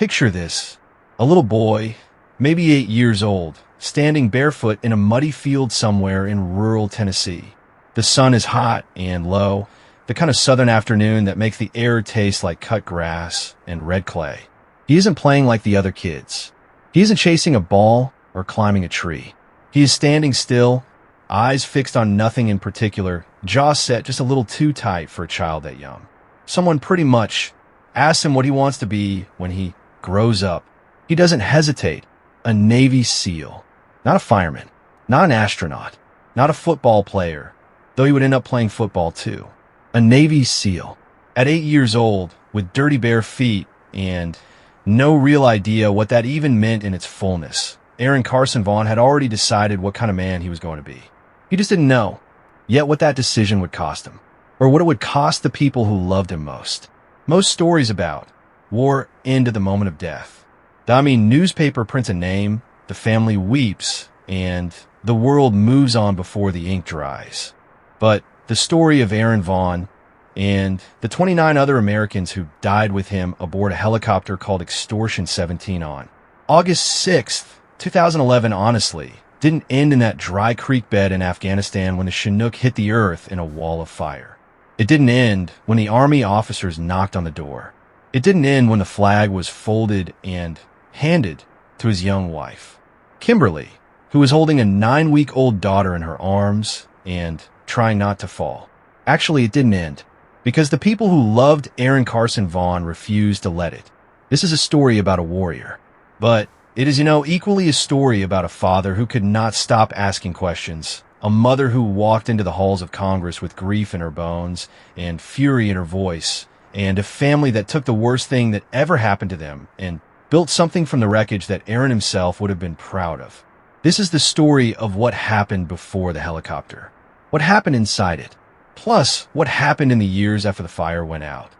Picture this. A little boy, maybe 8 years old, standing barefoot in a muddy field somewhere in rural Tennessee. The sun is hot and low, the kind of southern afternoon that makes the air taste like cut grass and red clay. He isn't playing like the other kids. He isn't chasing a ball or climbing a tree. He is standing still, eyes fixed on nothing in particular, jaw set just a little too tight for a child that young. Someone pretty much asks him what he wants to be when he grows up. He doesn't hesitate. A Navy SEAL. Not a fireman. Not an astronaut. Not a football player, though he would end up playing football too. A Navy SEAL. At 8 years old, with dirty bare feet and no real idea what that even meant in its fullness, Aaron Carson Vaughn had already decided what kind of man he was going to be. He just didn't know yet what that decision would cost him, or what it would cost the people who loved him most. Most stories about war end at the moment of death. Newspaper prints a name, the family weeps, and the world moves on before the ink dries. But the story of Aaron Vaughn and the 29 other Americans who died with him aboard a helicopter called Extortion 17 on August 6th, 2011, honestly, didn't end in that dry creek bed in Afghanistan when the Chinook hit the earth in a wall of fire. It didn't end when the army officers knocked on the door. It didn't end when the flag was folded and handed to his young wife, Kimberly, who was holding a 9-week-old daughter in her arms and trying not to fall. Actually, it didn't end, because the people who loved Aaron Carson Vaughn refused to let it. This is a story about a warrior, but it is, equally a story about a father who could not stop asking questions, a mother who walked into the halls of Congress with grief in her bones and fury in her voice, and a family that took the worst thing that ever happened to them and built something from the wreckage that Aaron himself would have been proud of. This is the story of what happened before the helicopter, what happened inside it, plus what happened in the years after the fire went out,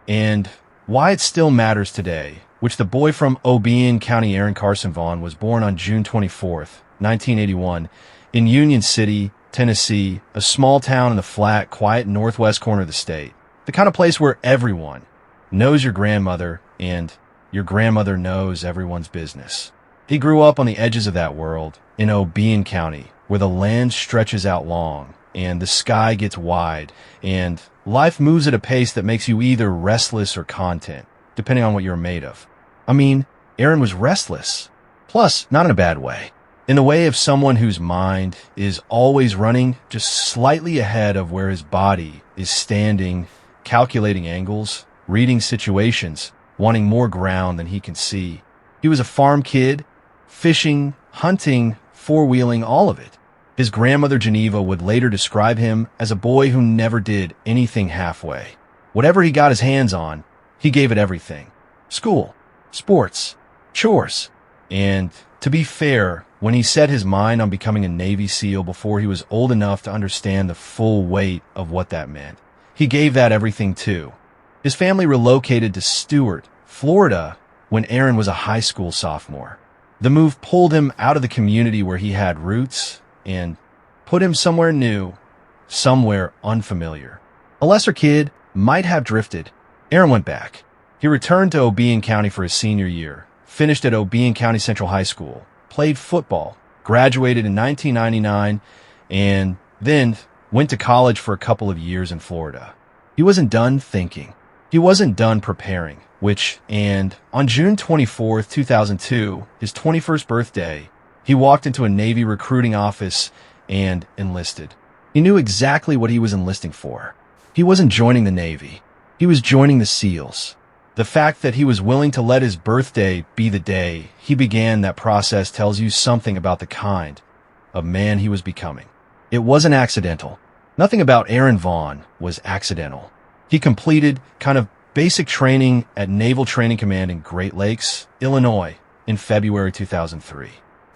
and why it still matters today, which the boy from Obion County, Aaron Carson Vaughn, was born on June 24th, 1981, in Union City, Tennessee, a small town in the flat, quiet northwest corner of the state. The kind of place where everyone knows your grandmother and your grandmother knows everyone's business. He grew up on the edges of that world in Obion County, where the land stretches out long and the sky gets wide and life moves at a pace that makes you either restless or content, depending on what you're made of. Aaron was restless. Plus, not in a bad way. In the way of someone whose mind is always running just slightly ahead of where his body is standing, calculating angles, reading situations, wanting more ground than he can see. He was a farm kid, fishing, hunting, four-wheeling, all of it. His grandmother Geneva would later describe him as a boy who never did anything halfway. Whatever he got his hands on, he gave it everything. School, sports, chores. And to be fair, when he set his mind on becoming a Navy SEAL before he was old enough to understand the full weight of what that meant, he gave that everything too. His family relocated to Stuart, Florida, when Aaron was a high school sophomore. The move pulled him out of the community where he had roots and put him somewhere new, somewhere unfamiliar. A lesser kid might have drifted. Aaron went back. He returned to Obion County for his senior year, finished at Obion County Central High School, played football, graduated in 1999, and then went to college for a couple of years in Florida. He wasn't done thinking. He wasn't done preparing, and on June 24th, 2002, his 21st birthday, he walked into a Navy recruiting office and enlisted. He knew exactly what he was enlisting for. He wasn't joining the Navy. He was joining the SEALs. The fact that he was willing to let his birthday be the day he began that process tells you something about the kind of man he was becoming. It wasn't accidental. Nothing about Aaron Vaughn was accidental. He completed kind of basic training at Naval Training Command in Great Lakes, Illinois, in February 2003.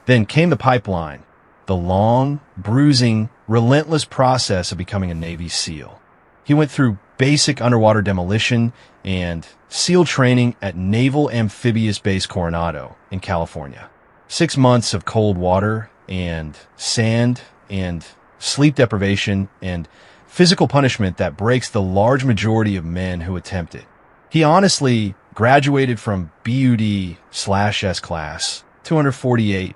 Then came the pipeline, the long, bruising, relentless process of becoming a Navy SEAL. He went through basic underwater demolition and SEAL training at Naval Amphibious Base Coronado in California. 6 months of cold water and sand and sleep deprivation and physical punishment that breaks the large majority of men who attempt it. He honestly graduated from BUD/S class 248.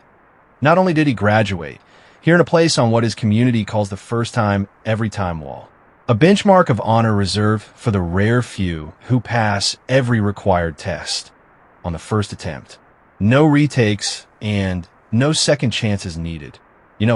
Not only did he graduate, he earned a place on what his community calls the first time, every time wall, a benchmark of honor reserved for the rare few who pass every required test on the first attempt. No retakes and no second chances needed.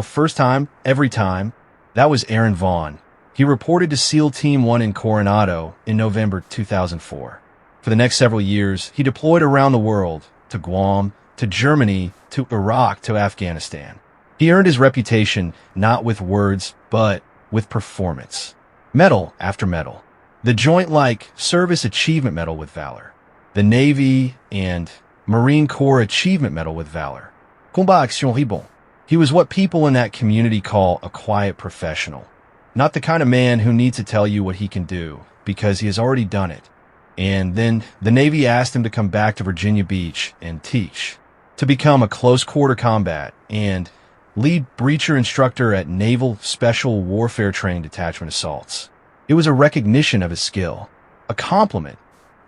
First time, every time, that was Aaron Vaughn. He reported to SEAL Team 1 in Coronado in November 2004. For the next several years, he deployed around the world, to Guam, to Germany, to Iraq, to Afghanistan. He earned his reputation not with words, but with performance. Medal after medal. The Joint-like Service Achievement Medal with Valor. The Navy and Marine Corps Achievement Medal with Valor. Combat Action Ribon. He was what people in that community call a quiet professional. Not the kind of man who needs to tell you what he can do, because he has already done it. And then the Navy asked him to come back to Virginia Beach and teach, to become a close-quarter combat and lead breacher instructor at Naval Special Warfare Training Detachment assaults. It was a recognition of his skill, a compliment,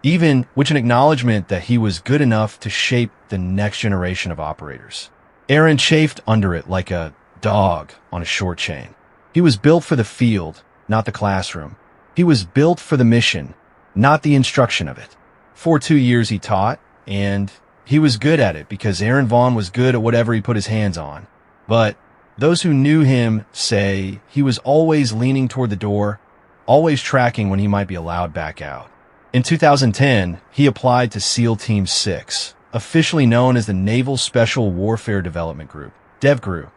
even which an acknowledgement that he was good enough to shape the next generation of operators. Aaron chafed under it like a dog on a short chain. He was built for the field, not the classroom. He was built for the mission, not the instruction of it. For 2 years he taught, and he was good at it because Aaron Vaughn was good at whatever he put his hands on. But those who knew him say he was always leaning toward the door, always tracking when he might be allowed back out. In 2010, he applied to SEAL Team 6, officially known as the Naval Special Warfare Development Group, DevGRU,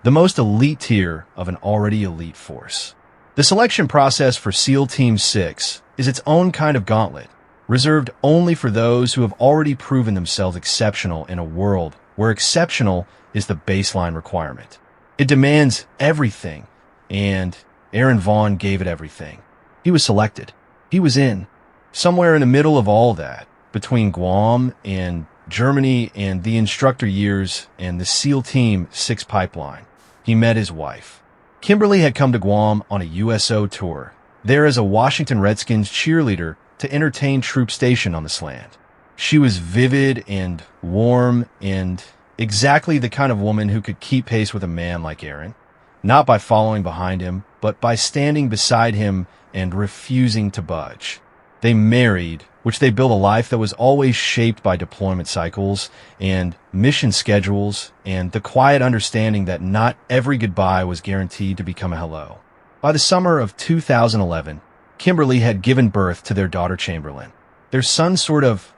the most elite tier of an already elite force. The selection process for SEAL Team 6 is its own kind of gauntlet, reserved only for those who have already proven themselves exceptional in a world where exceptional is the baseline requirement. It demands everything, and Aaron Vaughn gave it everything. He was selected. He was in. Somewhere in the middle of all that, between Guam and Germany and the instructor years and the SEAL Team 6 pipeline, he met his wife. Kimberly had come to Guam on a USO tour, there as a Washington Redskins cheerleader to entertain troops stationed on this land. She was vivid and warm and exactly the kind of woman who could keep pace with a man like Aaron, not by following behind him, but by standing beside him and refusing to budge. They married, which they built a life that was always shaped by deployment cycles and mission schedules and the quiet understanding that not every goodbye was guaranteed to become a hello. By the summer of 2011, Kimberly had given birth to their daughter Chamberlain. Their son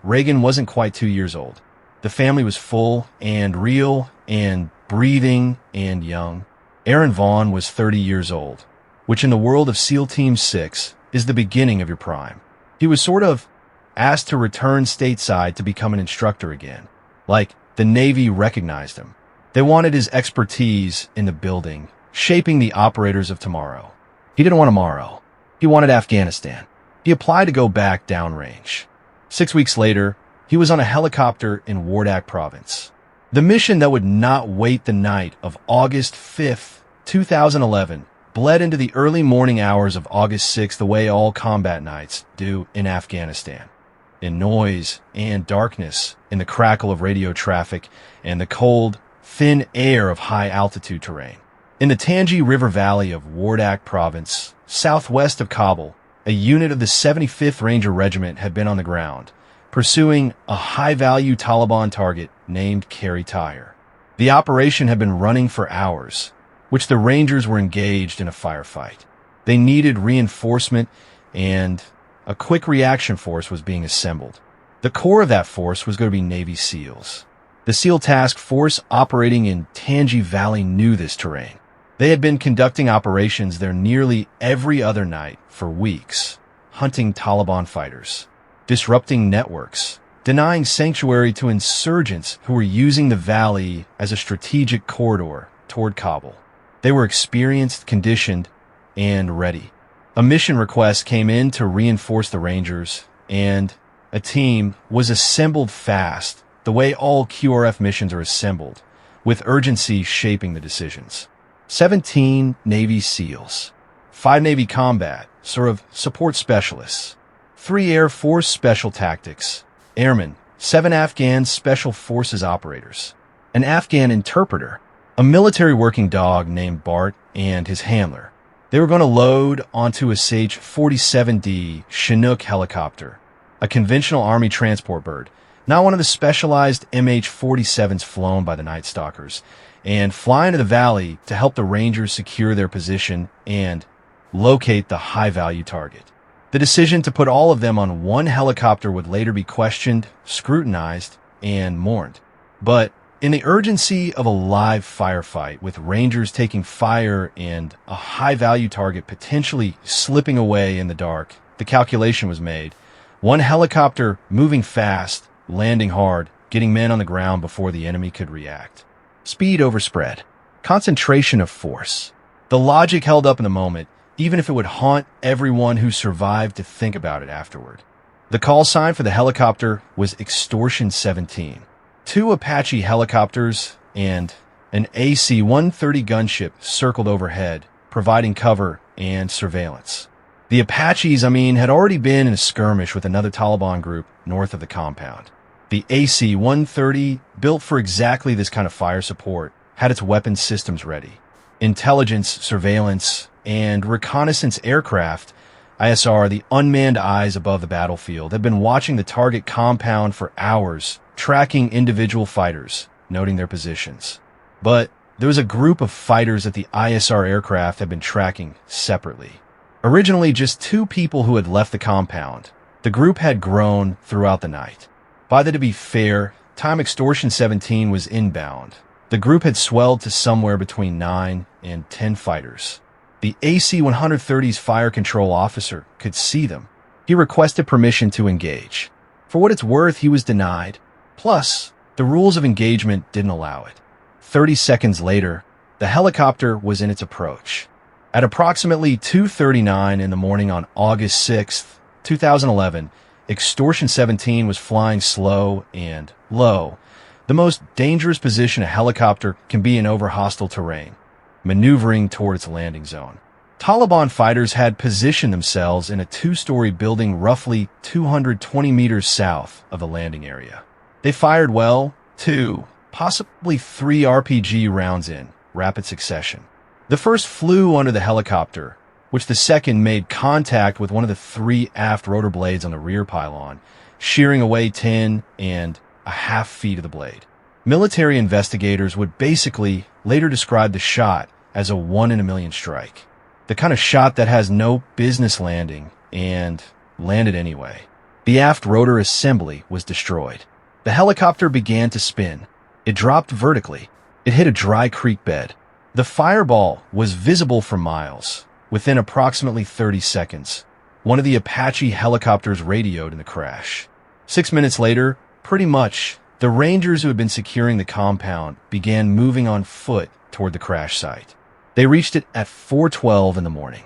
Reagan wasn't quite 2 years old. The family was full and real and breathing and young. Aaron Vaughn was 30 years old, which in the world of SEAL Team 6 is the beginning of your prime. He was asked to return stateside to become an instructor again. Like the Navy recognized him. They wanted his expertise in the building, shaping the operators of tomorrow. He didn't want tomorrow. He wanted Afghanistan. He applied to go back downrange. 6 weeks later, he was on a helicopter in Wardak province. The mission that would not wait the night of August 5th, 2011, bled into the early morning hours of August 6th the way all combat nights do in Afghanistan. In noise and darkness, in the crackle of radio traffic, and the cold, thin air of high-altitude terrain. In the Tangi River Valley of Wardak Province, southwest of Kabul, a unit of the 75th Ranger Regiment had been on the ground, pursuing a high-value Taliban target named Kari Tire. The operation had been running for hours, which the Rangers were engaged in a firefight. They needed reinforcement, and a quick reaction force was being assembled. The core of that force was going to be Navy SEALs. The SEAL Task Force operating in Tangi Valley knew this terrain. They had been conducting operations there nearly every other night for weeks, hunting Taliban fighters, disrupting networks, denying sanctuary to insurgents who were using the valley as a strategic corridor toward Kabul. They were experienced, conditioned, and ready. A mission request came in to reinforce the Rangers, and a team was assembled fast, the way all QRF missions are assembled, with urgency shaping the decisions. 17 Navy SEALs, 5 Navy combat, support specialists, 3 Air Force special tactics, airmen, 7 Afghan Special Forces operators, an Afghan interpreter, a military working dog named Bart, and his handler. They were going to load onto a SH-47D Chinook helicopter, a conventional Army transport bird, not one of the specialized MH-47s flown by the Night Stalkers, and fly into the valley to help the Rangers secure their position and locate the high-value target. The decision to put all of them on one helicopter would later be questioned, scrutinized, and mourned. But in the urgency of a live firefight, with Rangers taking fire and a high-value target potentially slipping away in the dark, the calculation was made. One helicopter moving fast, landing hard, getting men on the ground before the enemy could react. Speed over spread. Concentration of force. The logic held up in the moment, even if it would haunt everyone who survived to think about it afterward. The call sign for the helicopter was Extortion 17. 2 Apache helicopters and an AC-130 gunship circled overhead, providing cover and surveillance. The Apaches, had already been in a skirmish with another Taliban group north of the compound. The AC-130, built for exactly this kind of fire support, had its weapons systems ready. Intelligence, surveillance, and reconnaissance aircraft, ISR, the unmanned eyes above the battlefield, had been watching the target compound for hours, tracking individual fighters, noting their positions. But there was a group of fighters that the ISR aircraft had been tracking separately. Originally just 2 people who had left the compound, the group had grown throughout the night. By the to be fair, time Extortion 17 was inbound. The group had swelled to somewhere between 9 and 10 fighters. The AC-130's fire control officer could see them. He requested permission to engage. For what it's worth, he was denied. Plus, the rules of engagement didn't allow it. 30 seconds later, the helicopter was in its approach. At approximately 2:39 in the morning on August 6, 2011, Extortion 17 was flying slow and low, the most dangerous position a helicopter can be in over hostile terrain, maneuvering toward its landing zone. Taliban fighters had positioned themselves in a 2-story building roughly 220 meters south of the landing area. They fired 2, possibly 3 RPG rounds in rapid succession. The first flew under the helicopter, which the second made contact with one of the 3 aft rotor blades on the rear pylon, shearing away 10.5 feet of the blade. Military investigators would basically later describe the shot as a 1 in a million strike. The kind of shot that has no business landing and landed anyway. The aft rotor assembly was destroyed. The helicopter began to spin. It dropped vertically. It hit a dry creek bed. The fireball was visible for miles. Within approximately 30 seconds, one of the Apache helicopters radioed in the crash. 6 minutes later, pretty much, the Rangers who had been securing the compound began moving on foot toward the crash site. They reached it at 4:12 in the morning.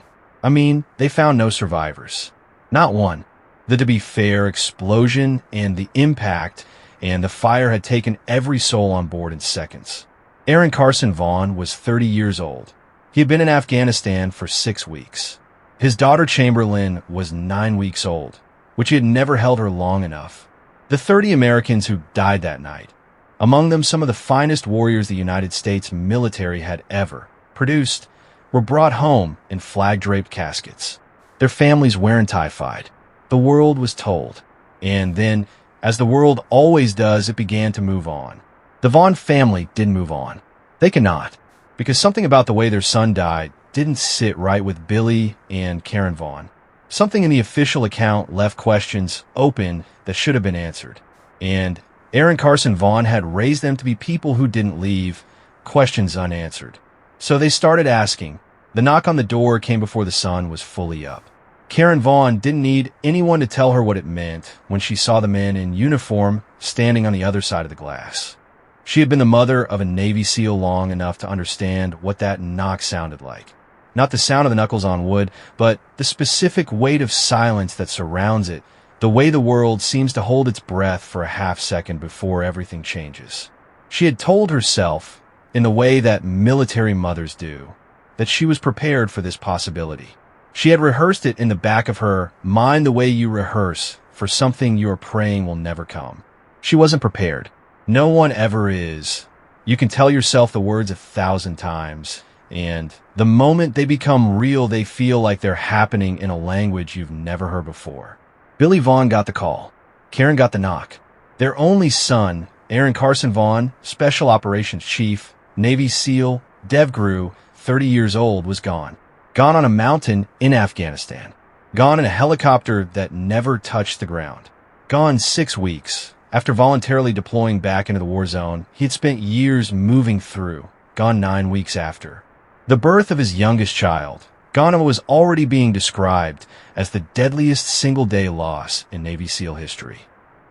They found no survivors. Not one. The to be fair explosion and the impact and the fire had taken every soul on board in seconds. Aaron Carson Vaughn was 30 years old. He had been in Afghanistan for 6 weeks. His daughter Chamberlain was 9 weeks old, which he had never held her long enough. The 30 Americans who died that night, among them some of the finest warriors the United States military had ever produced, were brought home in flag-draped caskets. Their families warrantified. The world was told. And then, as the world always does, it began to move on. The Vaughn family didn't move on. They cannot, because something about the way their son died didn't sit right with Billy and Karen Vaughn. Something in the official account left questions open that should have been answered. And Aaron Carson Vaughn had raised them to be people who didn't leave questions unanswered. So they started asking. The knock on the door came before the sun was fully up. Karen Vaughn didn't need anyone to tell her what it meant when she saw the men in uniform standing on the other side of the glass. She had been the mother of a Navy SEAL long enough to understand what that knock sounded like. Not the sound of the knuckles on wood, but the specific weight of silence that surrounds it, the way the world seems to hold its breath for a half second before everything changes. She had told herself, in the way that military mothers do, that she was prepared for this possibility. She had rehearsed it in the back of her mind the way you rehearse for something you are praying will never come. She wasn't prepared. No one ever is. You can tell yourself the words 1,000 times, and the moment they become real, they feel like they're happening in a language you've never heard before. Billy Vaughn got the call. Karen got the knock. Their only son, Aaron Carson Vaughn, Special Operations Chief, Navy SEAL, DevGru, 30 years old, was gone. Gone on a mountain in Afghanistan. Gone in a helicopter that never touched the ground. Gone 6 weeks. After voluntarily deploying back into the war zone, he had spent years moving through. Gone 9 weeks after. The birth of his youngest child, Ghana, was already being described as the deadliest single-day loss in Navy SEAL history.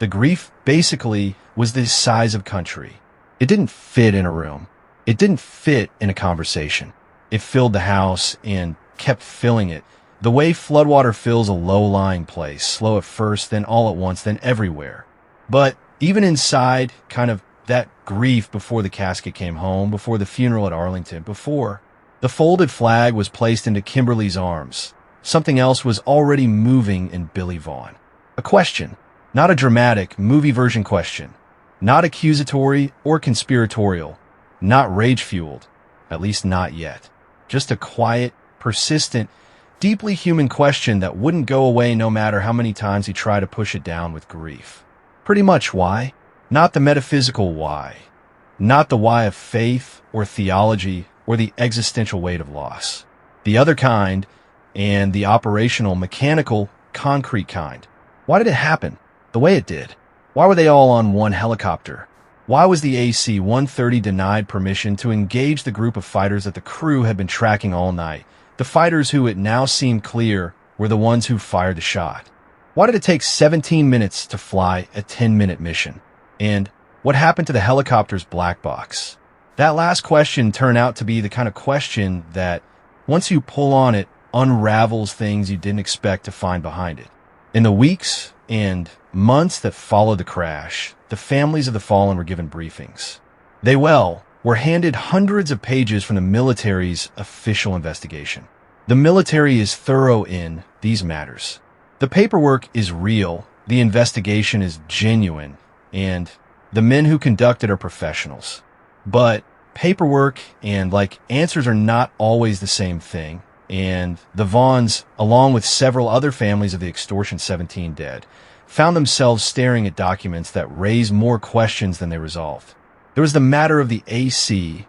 The grief, basically, was the size of country. It didn't fit in a room. It didn't fit in a conversation. It filled the house and kept filling it, the way floodwater fills a low-lying place, slow at first, then all at once, then everywhere. But even inside, kind of that grief before the casket came home, before the funeral at Arlington, before the folded flag was placed into Kimberly's arms, something else was already moving in Billy Vaughn. A question, not a dramatic movie version question, not accusatory or conspiratorial, not rage-fueled, at least not yet. Just a quiet, persistent, deeply human question that wouldn't go away no matter how many times he tried to push it down with grief. Pretty much why? Not the metaphysical why. Not the why of faith or theology or the existential weight of loss. The other kind, and the operational, mechanical, concrete kind. Why did it happen the way it did? Why were they all on one helicopter? Why was the AC-130 denied permission to engage the group of fighters that the crew had been tracking all night? The fighters who it now seemed clear were the ones who fired the shot. Why did it take 17 minutes to fly a 10-minute mission? And what happened to the helicopter's black box? That last question turned out to be the kind of question that, once you pull on it, unravels things you didn't expect to find behind it. In the weeks and months that followed the crash, the families of the fallen were given briefings. They were handed hundreds of pages from the military's official investigation. The military is thorough in these matters. The paperwork is real, the investigation is genuine, and the men who conduct it are professionals. But paperwork and, answers are not always the same thing, and the Vaughns, along with several other families of the Extortion 17 dead, found themselves staring at documents that raised more questions than they resolved. There was the matter of the AC-130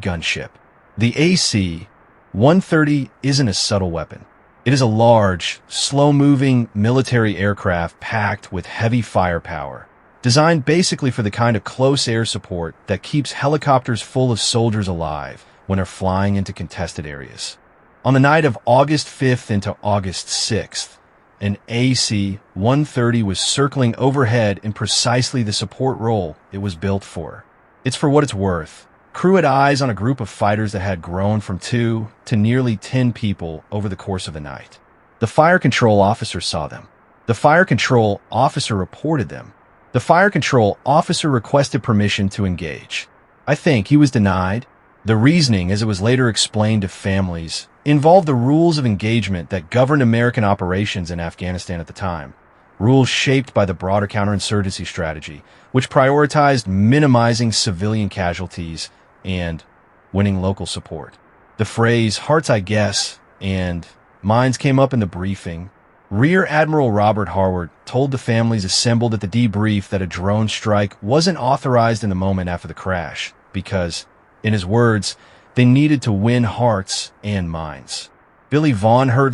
gunship. The AC-130 isn't a subtle weapon. It is a large, slow-moving military aircraft packed with heavy firepower, designed basically for the kind of close air support that keeps helicopters full of soldiers alive when they're flying into contested areas. On the night of August 5th into August 6th, an AC-130 was circling overhead in precisely the support role it was built for. It's for what it's worth. Crew had eyes on a group of fighters that had grown from 2 to nearly 10 people over the course of the night. The fire control officer saw them. The fire control officer reported them. The fire control officer requested permission to engage. I think he was denied. The reasoning, as it was later explained to families, involved the rules of engagement that governed American operations in Afghanistan at the time. Rules shaped by the broader counterinsurgency strategy, which prioritized minimizing civilian casualties and winning local support. The phrase, "hearts I guess," and minds came up in the briefing. Rear Admiral Robert Harward told the families assembled at the debrief that a drone strike wasn't authorized in the moment after the crash because, in his words, they needed to win hearts and minds. Billy Vaughn heard,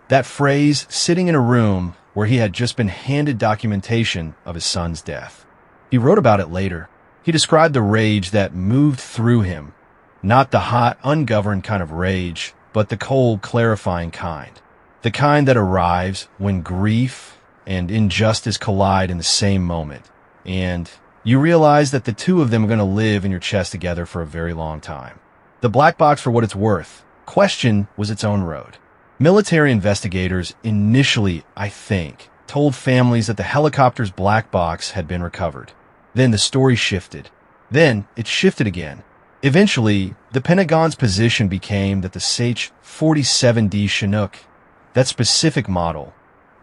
that phrase sitting in a room where he had just been handed documentation of his son's death. He wrote about it later. He described the rage that moved through him, not the hot, ungoverned kind of rage, but the cold, clarifying kind. The kind that arrives when grief and injustice collide in the same moment, and you realize that the two of them are going to live in your chest together for a very long time. The black box, for what it's worth, question was its own road. Military investigators initially, I think, told families that the helicopter's black box had been recovered. Then the story shifted. Then it shifted again. Eventually, the Pentagon's position became that the SH-47D Chinook, that specific model,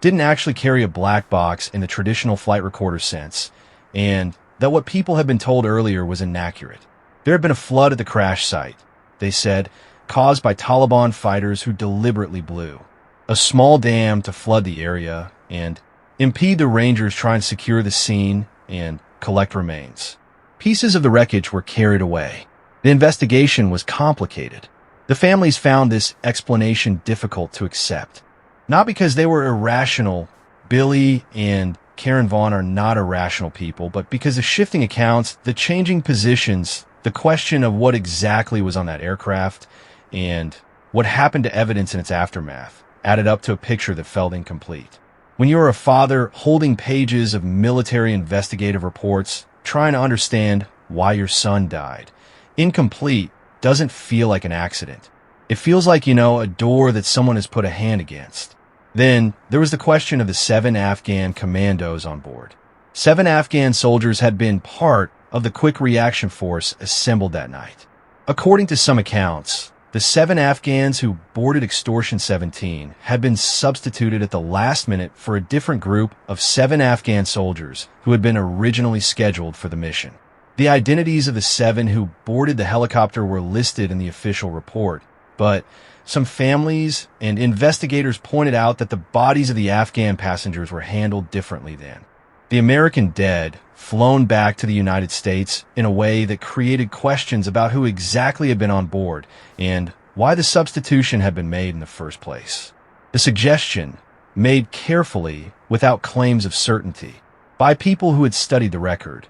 didn't actually carry a black box in the traditional flight recorder sense, and that what people had been told earlier was inaccurate. There had been a flood at the crash site, they said, caused by Taliban fighters who deliberately blew a small dam to flood the area and impede the rangers trying to secure the scene and collect remains. Pieces of the wreckage were carried away. The investigation was complicated. The families found this explanation difficult to accept. Not because they were irrational. Billy and Karen Vaughn are not irrational people, but because the shifting accounts, the changing positions, the question of what exactly was on that aircraft, and what happened to evidence in its aftermath added up to a picture that felt incomplete. When you are a father holding pages of military investigative reports, trying to understand why your son died, incomplete doesn't feel like an accident. It feels like, a door that someone has put a hand against. Then there was the question of the 7 Afghan commandos on board. 7 Afghan soldiers had been part of the quick reaction force assembled that night. According to some accounts, the 7 Afghans who boarded Extortion 17 had been substituted at the last minute for a different group of 7 Afghan soldiers who had been originally scheduled for the mission. The identities of the 7 who boarded the helicopter were listed in the official report, but some families and investigators pointed out that the bodies of the Afghan passengers were handled differently then. The American dead flown back to the United States in a way that created questions about who exactly had been on board and why the substitution had been made in the first place. The suggestion, made carefully without claims of certainty by people who had studied the record,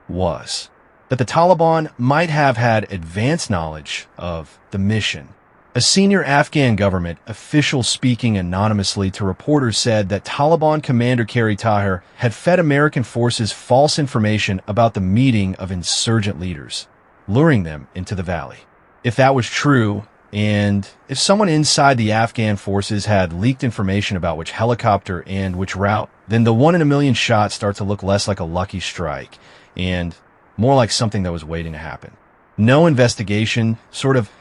was that the Taliban might have had advanced knowledge of the mission. A senior Afghan government official speaking anonymously to reporters said that Taliban commander Kari Tahir had fed American forces false information about the meeting of insurgent leaders, luring them into the valley. If that was true, and if someone inside the Afghan forces had leaked information about which helicopter and which route, then the 1 in a million shot starts to look less like a lucky strike and more like something that was waiting to happen. No investigation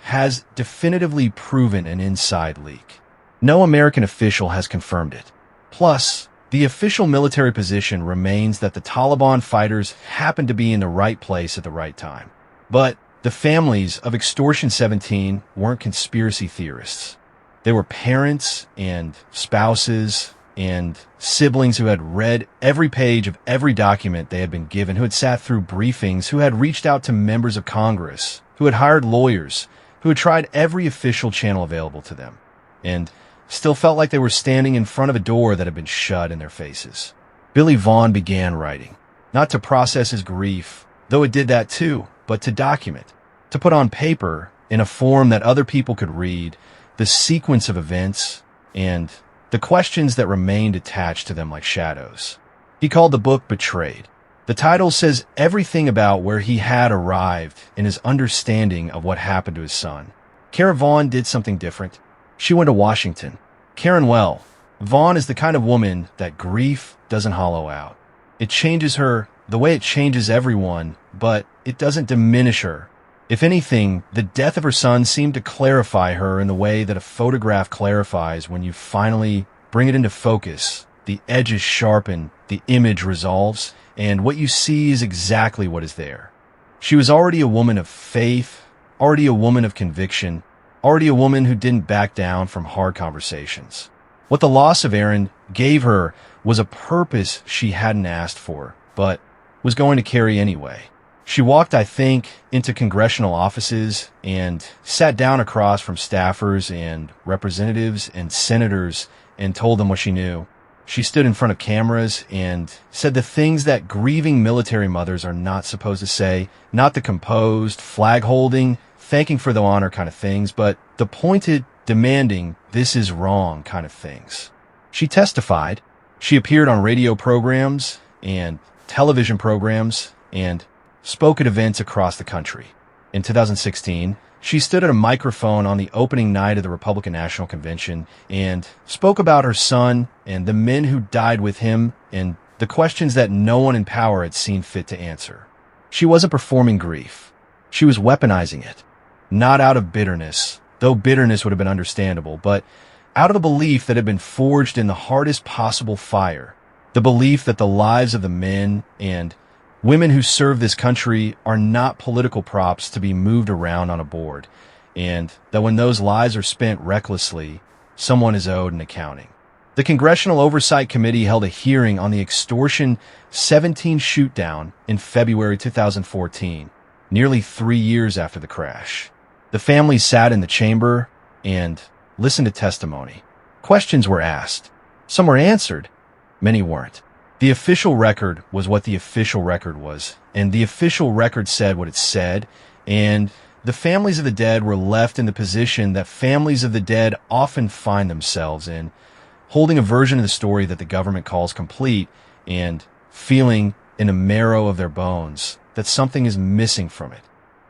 has definitively proven an inside leak. No American official has confirmed it. Plus, the official military position remains that the Taliban fighters happened to be in the right place at the right time. But the families of Extortion 17 weren't conspiracy theorists. They were parents and spouses and siblings who had read every page of every document they had been given, who had sat through briefings, who had reached out to members of Congress, who had hired lawyers, who had tried every official channel available to them, and still felt like they were standing in front of a door that had been shut in their faces. Billy Vaughn began writing, not to process his grief, though it did that too, but to document, to put on paper, in a form that other people could read, the sequence of events and the questions that remained attached to them like shadows. He called the book Betrayed. The title says everything about where he had arrived in his understanding of what happened to his son. Karen Vaughn did something different. She went to Washington. Karen Vaughn is the kind of woman that grief doesn't hollow out. It changes her the way it changes everyone, but it doesn't diminish her. If anything, the death of her son seemed to clarify her in the way that a photograph clarifies when you finally bring it into focus. The edges sharpen, the image resolves, and what you see is exactly what is there. She was already a woman of faith, already a woman of conviction, already a woman who didn't back down from hard conversations. What the loss of Aaron gave her was a purpose she hadn't asked for, but was going to carry anyway. She walked, I think, into congressional offices and sat down across from staffers and representatives and senators and told them what she knew. She stood in front of cameras and said the things that grieving military mothers are not supposed to say, not the composed, flag-holding, thanking for the honor kind of things, but the pointed, demanding, this is wrong kind of things. She testified. She appeared on radio programs and television programs and spoke at events across the country. In 2016, she stood at a microphone on the opening night of the Republican National Convention and spoke about her son and the men who died with him and the questions that no one in power had seen fit to answer. She wasn't performing grief. She was weaponizing it. Not out of bitterness, though bitterness would have been understandable, but out of the belief that had been forged in the hardest possible fire, the belief that the lives of the men and women who serve this country are not political props to be moved around on a board, and that when those lives are spent recklessly, someone is owed an accounting. The Congressional Oversight Committee held a hearing on the extortion 17 shootdown in February 2014, nearly 3 years after the crash. The families sat in the chamber and listened to testimony. Questions were asked. Some were answered. Many weren't. The official record was what the official record was, and the official record said what it said, and the families of the dead were left in the position that families of the dead often find themselves in, holding a version of the story that the government calls complete and feeling in the marrow of their bones that something is missing from it.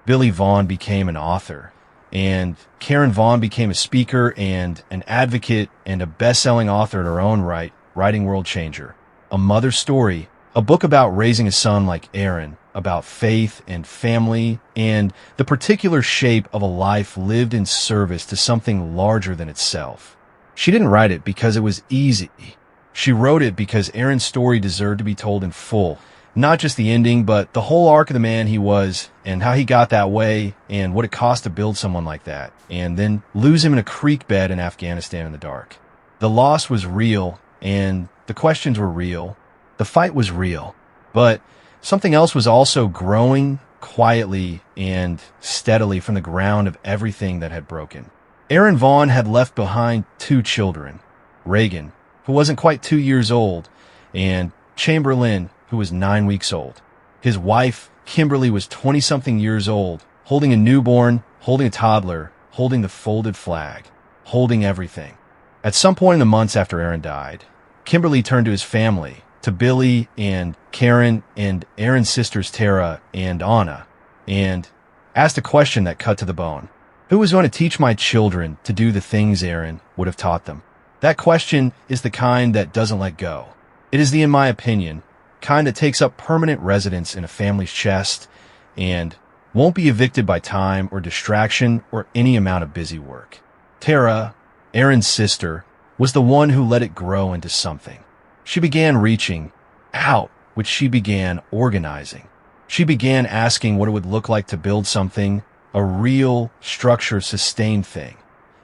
Billy Vaughn became an author, and Karen Vaughn became a speaker and an advocate and a best-selling author in her own right, writing World Changer, A Mother's Story, a book about raising a son like Aaron, about faith and family and the particular shape of a life lived in service to something larger than itself. She didn't write it because it was easy. She wrote it because Aaron's story deserved to be told in full, not just the ending, but the whole arc of the man he was and how he got that way and what it cost to build someone like that, and then lose him in a creek bed in Afghanistan in the dark. The loss was real, and the questions were real. The fight was real, but something else was also growing quietly and steadily from the ground of everything that had broken. Aaron Vaughn had left behind 2 children, Reagan, who wasn't quite 2 years old, and Chamberlain, who was 9 weeks old. His wife, Kimberly, was 20-something years old, holding a newborn, holding a toddler, holding the folded flag, holding everything. At some point in the months after Aaron died, Kimberly turned to his family, to Billy and Karen and Aaron's sisters Tara and Anna, and asked a question that cut to the bone. Who was going to teach my children to do the things Aaron would have taught them? That question is the kind that doesn't let go. It is the, in my opinion, kind that takes up permanent residence in a family's chest and won't be evicted by time or distraction or any amount of busy work. Tara, Aaron's sister, was the one who let it grow into something. She began reaching out, which she began organizing. She began asking what it would look like to build something, a real, structured, sustained thing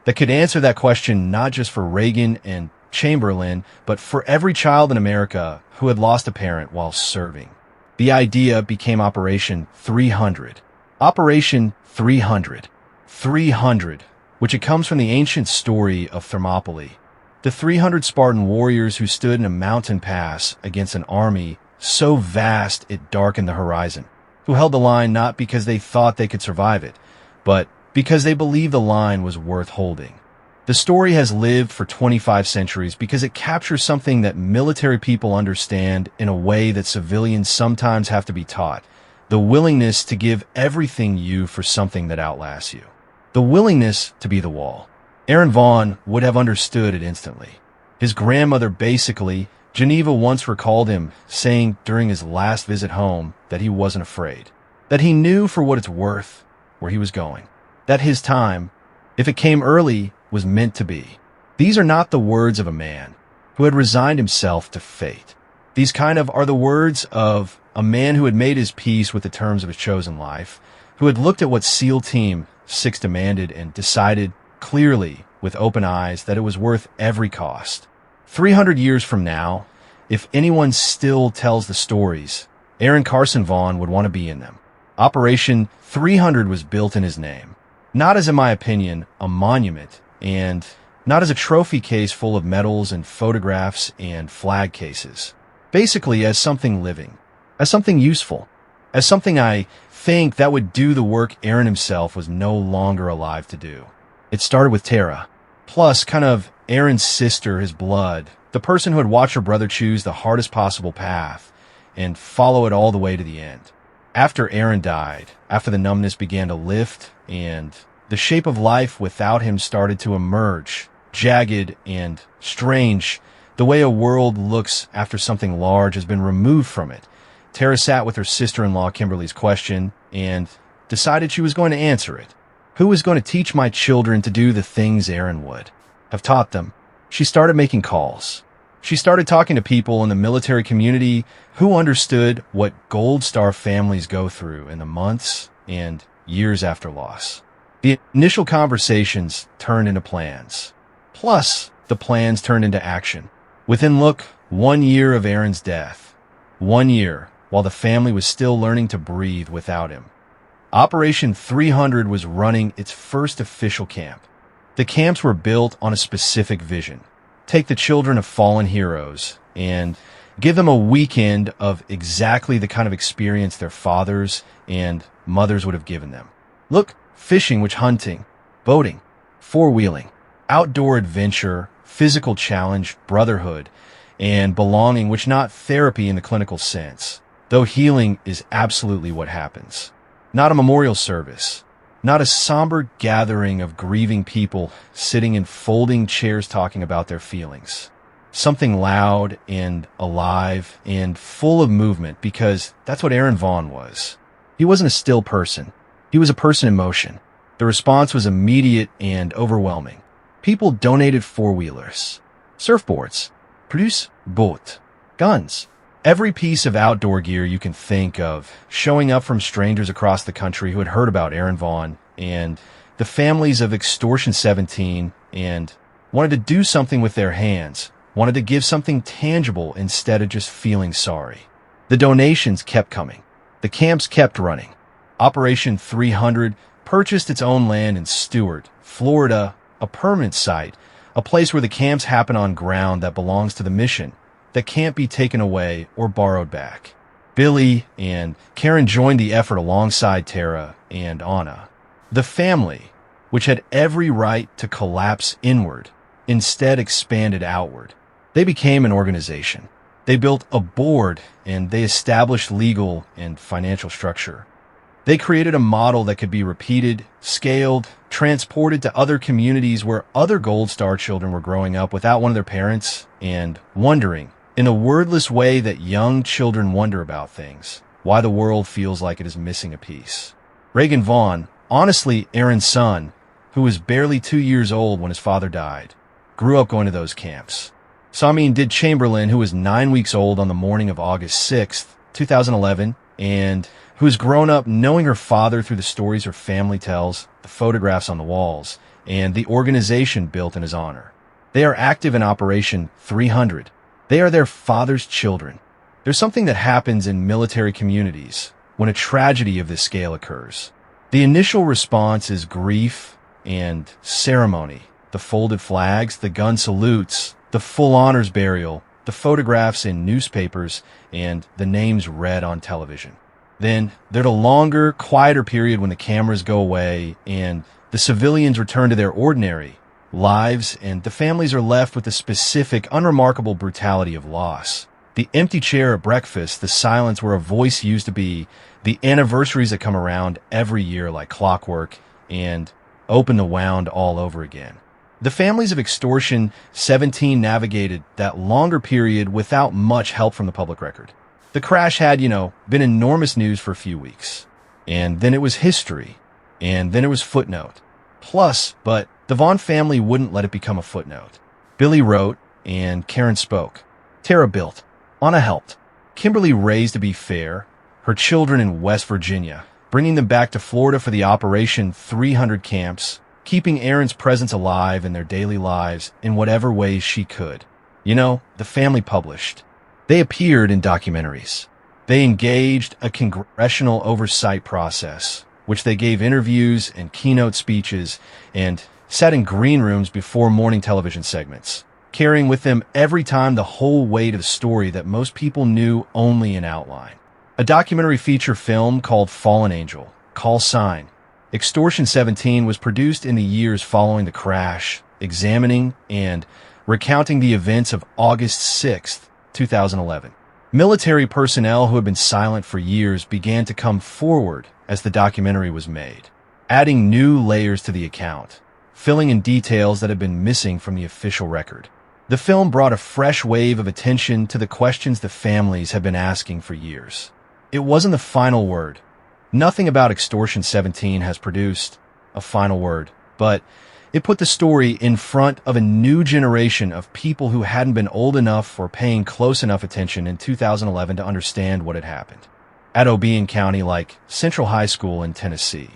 that could answer that question not just for Reagan and Chamberlain, but for every child in America who had lost a parent while serving. The idea became Operation 300. Operation 300. 300, which it comes from the ancient story of Thermopylae. The 300 Spartan warriors who stood in a mountain pass against an army so vast it darkened the horizon, who held the line not because they thought they could survive it, but because they believed the line was worth holding. The story has lived for 25 centuries because it captures something that military people understand in a way that civilians sometimes have to be taught: the willingness to give everything you for something that outlasts you. The willingness to be the wall. Aaron Vaughn would have understood it instantly. His grandmother basically, Geneva once recalled him saying during his last visit home that he wasn't afraid, that he knew for what it's worth where he was going, that his time, if it came early, was meant to be. These are not the words of a man who had resigned himself to fate. These kind of are the words of a man who had made his peace with the terms of his chosen life, who had looked at what SEAL Team 6 demanded and decided clearly with open eyes that it was worth every cost. 300 years from now, if anyone still tells the stories, Aaron Carson Vaughn would want to be in them. Operation 300 was built in his name, not as, in my opinion, a monument, and not as a trophy case full of medals and photographs and flag cases. Basically as something living, as something useful, as something I think that would do the work Aaron himself was no longer alive to do. It started with Tara, plus kind of Aaron's sister, his blood, the person who had watched her brother choose the hardest possible path and follow it all the way to the end. After Aaron died, after the numbness began to lift and the shape of life without him started to emerge, jagged and strange, the way a world looks after something large has been removed from it, Tara sat with her sister-in-law Kimberly's question and decided she was going to answer it. Who was going to teach my children to do the things Aaron would? have taught them. She started making calls. She started talking to people in the military community who understood what Gold Star families go through in the months and years after loss. The initial conversations turned into plans. Plus, the plans turned into action. Within 1 year of Aaron's death. 1 year, while the family was still learning to breathe without him. Operation 300 was running its first official camp. The camps were built on a specific vision. Take the children of fallen heroes and give them a weekend of exactly the kind of experience their fathers and mothers would have given them. Fishing, witch hunting, boating, four-wheeling, outdoor adventure, physical challenge, brotherhood, and belonging, which not therapy in the clinical sense, though healing is absolutely what happens. Not a memorial service, not a somber gathering of grieving people sitting in folding chairs talking about their feelings. Something loud and alive and full of movement, because that's what Aaron Vaughn was. He wasn't a still person. He was a person in motion. The response was immediate and overwhelming. People donated four-wheelers, surfboards, produce boat, guns, every piece of outdoor gear you can think of, showing up from strangers across the country who had heard about Aaron Vaughn and the families of Extortion 17 and wanted to do something with their hands, wanted to give something tangible instead of just feeling sorry. The donations kept coming. The camps kept running. Operation 300 purchased its own land in Stewart, Florida, a permanent site, a place where the camps happen on ground that belongs to the mission, that can't be taken away or borrowed back. Billy and Karen joined the effort alongside Tara and Anna. The family, which had every right to collapse inward, instead expanded outward. They became an organization. They built a board and they established legal and financial structure. They created a model that could be repeated, scaled, transported to other communities where other Gold Star children were growing up without one of their parents and wondering, in the wordless way that young children wonder about things, why the world feels like it is missing a piece. Reagan Vaughn, honestly Aaron's son, who was barely 2 years old when his father died, grew up going to those camps. Samin Did Chamberlain, who was 9 weeks old on the morning of August 6th, 2011, and who has grown up knowing her father through the stories her family tells, the photographs on the walls, and the organization built in his honor. They are active in Operation 300. They are their father's children. There's something that happens in military communities when a tragedy of this scale occurs. The initial response is grief and ceremony, the folded flags, the gun salutes, the full honors burial, the photographs in newspapers, and the names read on television. Then there's a longer, quieter period when the cameras go away and the civilians return to their ordinary lives and the families are left with the specific, unremarkable brutality of loss. The empty chair at breakfast, the silence where a voice used to be, the anniversaries that come around every year like clockwork, and open the wound all over again. The families of Extortion 17 navigated that longer period without much help from the public record. The crash had, been enormous news for a few weeks. And then it was history. And then it was footnote. But the Vaughn family wouldn't let it become a footnote. Billy wrote, and Karen spoke. Tara built. Anna helped. Kimberly raised to be fair, her children in West Virginia, bringing them back to Florida for the Operation 300 camps, keeping Aaron's presence alive in their daily lives in whatever ways she could. The family published. They appeared in documentaries. They engaged a congressional oversight process, which they gave interviews and keynote speeches and sat in green rooms before morning television segments, carrying with them every time the whole weight of the story that most people knew only in outline. A documentary feature film called Fallen Angel, Call Sign, Extortion 17 was produced in the years following the crash, examining and recounting the events of August 6th, 2011. Military personnel who had been silent for years began to come forward as the documentary was made, adding new layers to the account, filling in details that had been missing from the official record. The film brought a fresh wave of attention to the questions the families had been asking for years. It wasn't the final word. Nothing about Extortion 17 has produced a final word, but It put the story in front of a new generation of people who hadn't been old enough or paying close enough attention in 2011 to understand what had happened. At Obion County, like Central High School in Tennessee,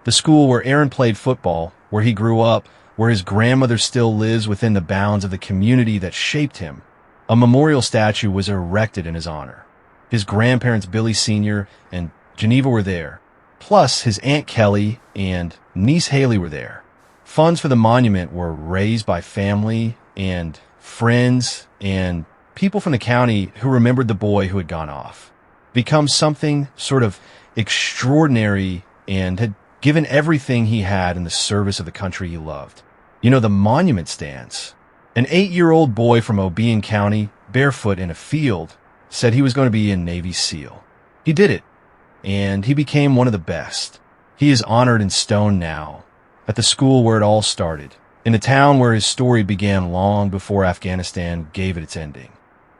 the school where Aaron played football, where he grew up, where his grandmother still lives within the bounds of the community that shaped him, a memorial statue was erected in his honor. His grandparents, Billy Sr. and Geneva, were there. Plus, his Aunt Kelly and niece Haley were there. Funds for the monument were raised by family and friends and people from the county who remembered the boy who had gone off, become something sort of extraordinary, and had given everything he had in the service of the country he loved. You know, the monument stands. An 8-year-old boy from Obion County, barefoot in a field, said he was going to be a Navy SEAL. He did it, and he became one of the best. He is honored in stone now, at the school where it all started, in a town where his story began long before Afghanistan gave it its ending.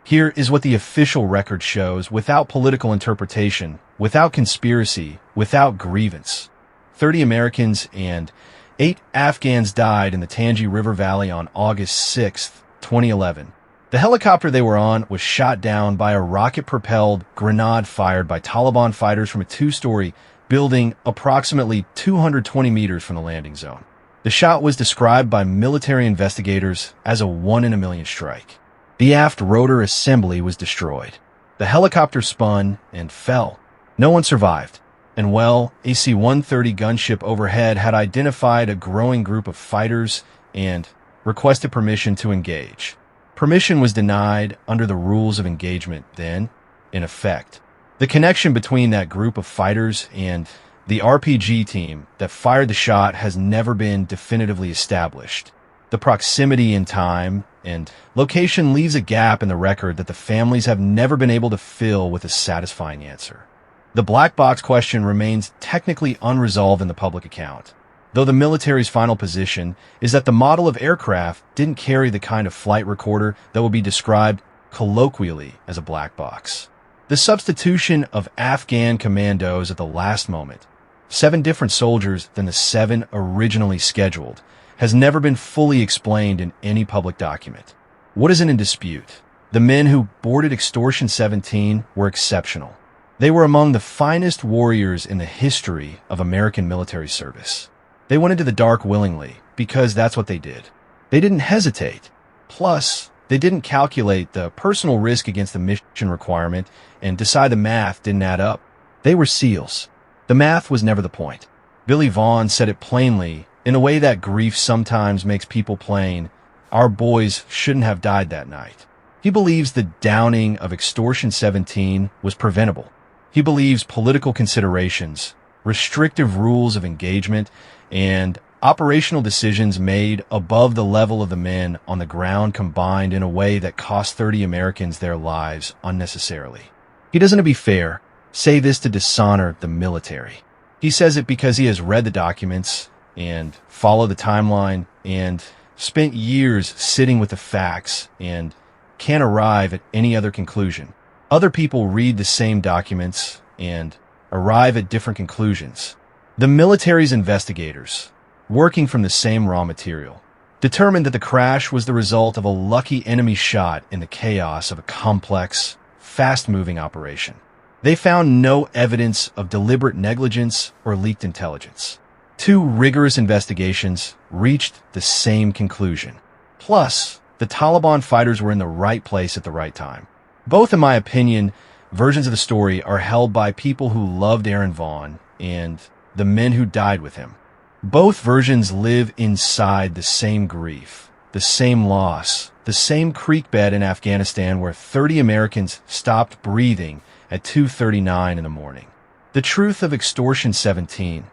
Here is what the official record shows, without political interpretation, without conspiracy, without grievance. 30 Americans and 8 Afghans died in the Tangi River Valley on August 6, 2011. The helicopter they were on was shot down by a rocket-propelled grenade fired by Taliban fighters from a 2-story building approximately 220 meters from the landing zone. The shot was described by military investigators as a 1-in-a-million strike. The aft rotor assembly was destroyed. The helicopter spun and fell. No one survived. And well, a C-130 gunship overhead had identified a growing group of fighters and requested permission to engage. Permission was denied under the rules of engagement then, in effect. The connection between that group of fighters and the RPG team that fired the shot has never been definitively established. The proximity in time and location leaves a gap in the record that the families have never been able to fill with a satisfying answer. The black box question remains technically unresolved in the public account, though the military's final position is that the model of aircraft didn't carry the kind of flight recorder that would be described colloquially as a black box. The substitution of Afghan commandos at the last moment, 7 different soldiers than the 7 originally scheduled, has never been fully explained in any public document. What isn't in dispute? The men who boarded Extortion 17 were exceptional. They were among the finest warriors in the history of American military service. They went into the dark willingly, because that's what they did. They didn't hesitate. Plus, they didn't calculate the personal risk against the mission requirement and decide the math didn't add up. They were SEALs. The math was never the point. Billy Vaughn said it plainly, in a way that grief sometimes makes people plain. Our boys shouldn't have died that night. He believes the downing of Extortion 17 was preventable. He believes political considerations, restrictive rules of engagement, and operational decisions made above the level of the men on the ground combined in a way that cost 30 Americans their lives unnecessarily. He doesn't, to be fair, say this to dishonor the military. He says it because he has read the documents and followed the timeline and spent years sitting with the facts and can't arrive at any other conclusion. Other people read the same documents and arrive at different conclusions. The military's investigators, working from the same raw material, determined that the crash was the result of a lucky enemy shot in the chaos of a complex, fast-moving operation. They found no evidence of deliberate negligence or leaked intelligence. 2 rigorous investigations reached the same conclusion. Plus, the Taliban fighters were in the right place at the right time. Both, in my opinion, versions of the story are held by people who loved Aaron Vaughn and the men who died with him. Both versions live inside the same grief, the same loss, the same creek bed in Afghanistan where 30 Americans stopped breathing at 2:39 in the morning. The truth of Extortion 17,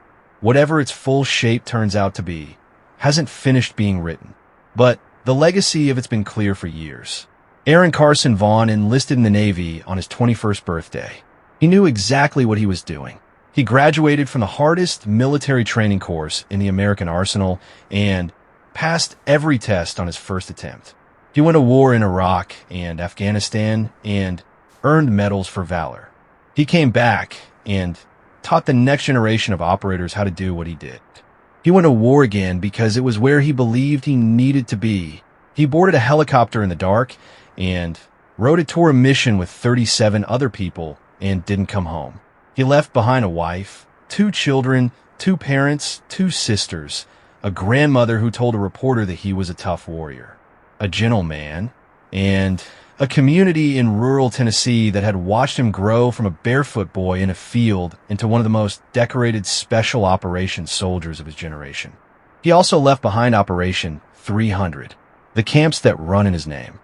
whatever its full shape turns out to be, hasn't finished being written. But the legacy of it's been clear for years. Aaron Carson Vaughn enlisted in the Navy on his 21st birthday. He knew exactly what he was doing. He graduated from the hardest military training course in the American arsenal and passed every test on his first attempt. He went to war in Iraq and Afghanistan and earned medals for valor. He came back and taught the next generation of operators how to do what he did. He went to war again because it was where he believed he needed to be. He boarded a helicopter in the dark and rode it toward a mission with 37 other people and didn't come home. He left behind a wife, 2 children, 2 parents, 2 sisters, a grandmother who told a reporter that he was a tough warrior, a gentleman, and a community in rural Tennessee that had watched him grow from a barefoot boy in a field into one of the most decorated special operations soldiers of his generation. He also left behind Operation 300, the camps that run in his name.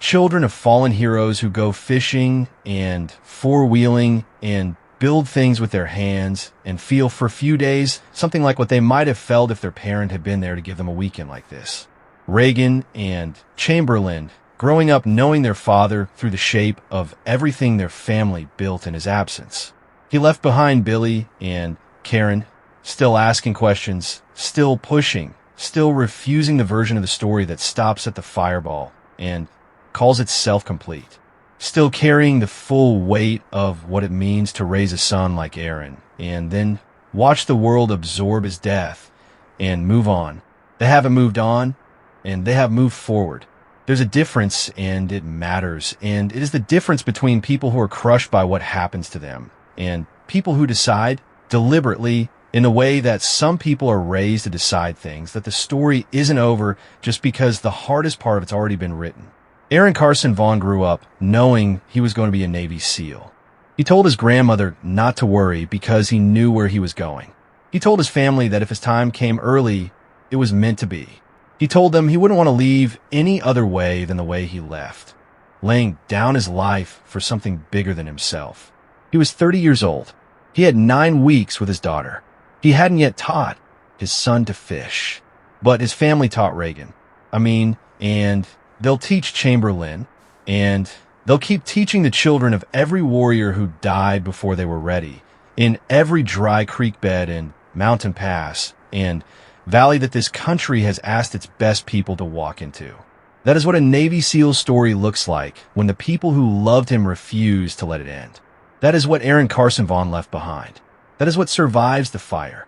Children of fallen heroes who go fishing and four-wheeling and build things with their hands and feel for a few days something like what they might have felt if their parent had been there to give them a weekend like this. Reagan and Chamberlain, growing up knowing their father through the shape of everything their family built in his absence. He left behind Billy and Karen, still asking questions, still pushing, still refusing the version of the story that stops at the fireball and calls itself complete. Still carrying the full weight of what it means to raise a son like Aaron, and then watch the world absorb his death and move on. They haven't moved on, and they have moved forward. There's a difference, and it matters, and it is the difference between people who are crushed by what happens to them and people who decide deliberately, in a way that some people are raised to decide things, that the story isn't over just because the hardest part of it's already been written. Aaron Carson Vaughn grew up knowing he was going to be a Navy SEAL. He told his grandmother not to worry because he knew where he was going. He told his family that if his time came early, it was meant to be. He told them he wouldn't want to leave any other way than the way he left, laying down his life for something bigger than himself. He was 30 years old. He had 9 weeks with his daughter. He hadn't yet taught his son to fish, but his family taught Reagan. And they'll teach Chamberlain, and they'll keep teaching the children of every warrior who died before they were ready, in every dry creek bed and mountain pass and valley that this country has asked its best people to walk into. That is what a Navy SEAL story looks like when the people who loved him refused to let it end. That is what Aaron Carson Vaughn left behind. That is what survives the fire.